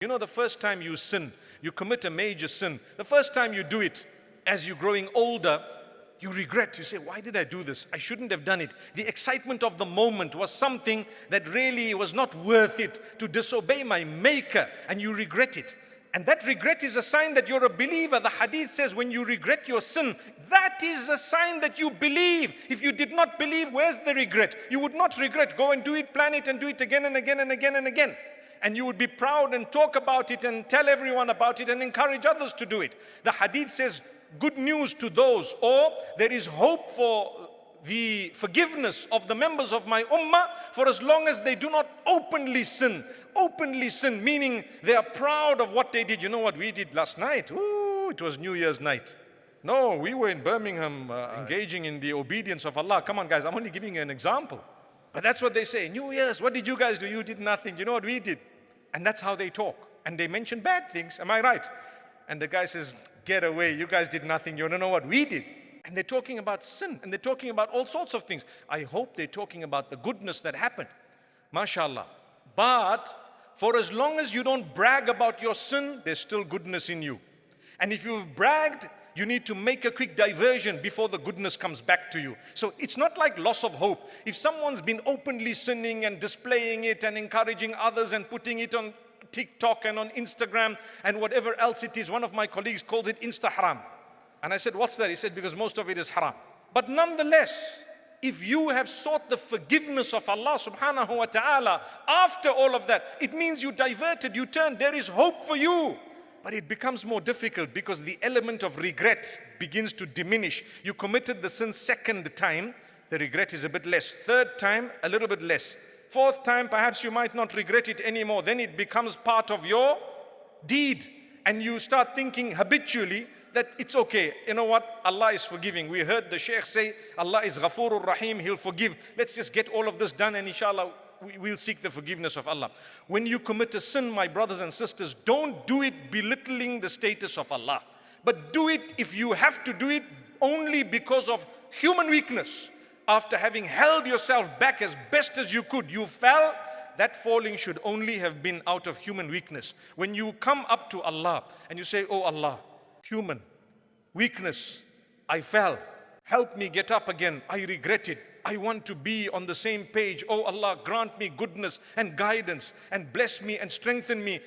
You know, the first time you sin, you commit a major sin, the first time you do it, as you're growing older, you regret. You say, why did I do this? I shouldn't have done it. The excitement of the moment was something that really was not worth it to disobey my maker, and you regret it. And that regret is a sign that you're a believer. The hadith says when you regret your sin, that is a sign that you believe. If you did not believe, where's the regret? You would not regret. Go and do it, plan it, and do it again and again and again and again. And you would be proud and talk about it and tell everyone about it and encourage others to do it. The hadith says, good news to those, or there is hope for the forgiveness of the members of my ummah for as long as they do not openly sin. Openly sin, meaning they are proud of what they did. You know what we did last night? Ooh, it was New Year's night. No, we were in Birmingham engaging in the obedience of Allah. Come on guys, I'm only giving you an example. But that's what they say. New Year's, what did you guys do? You did nothing. You know what we did? And that's how they talk. And they mention bad things. Am I right? And the guy says, get away. You guys did nothing. You don't know what we did. And they're talking about sin. And they're talking about all sorts of things. I hope they're talking about the goodness that happened. MashaAllah. But for as long as you don't brag about your sin, there's still goodness in you. And if you've bragged, you need to make a quick diversion before the goodness comes back to you. So it's not like loss of hope. If someone's been openly sinning and displaying it and encouraging others and putting it on TikTok and on Instagram and whatever else it is, one of my colleagues calls it Insta-haram. And I said, what's that? He said, because most of it is haram. But nonetheless, if you have sought the forgiveness of Allah subhanahu wa ta'ala after all of that, it means you diverted, you turned, there is hope for you. But it becomes more difficult because the element of regret begins to diminish. You committed the sin second time, the regret is a bit less. Third time, a little bit less. Fourth time, perhaps you might not regret it anymore. Then it becomes part of your deed. And you start thinking habitually that it's okay. You know what? Allah is forgiving. We heard the Shaykh say, Allah is Ghafoorur Rahim, He'll forgive. Let's just get all of this done and inshallah, we'll seek the forgiveness of Allah. When you commit a sin, my brothers and sisters, don't do it belittling the status of Allah. But do it if you have to do it only because of human weakness. After having held yourself back as best as you could, you fell. That falling should only have been out of human weakness. When you come up to Allah and you say, oh Allah, human weakness, I fell. Help me get up again. I regret it. I want to be on the same page. Oh Allah, grant me goodness and guidance and bless me and strengthen me.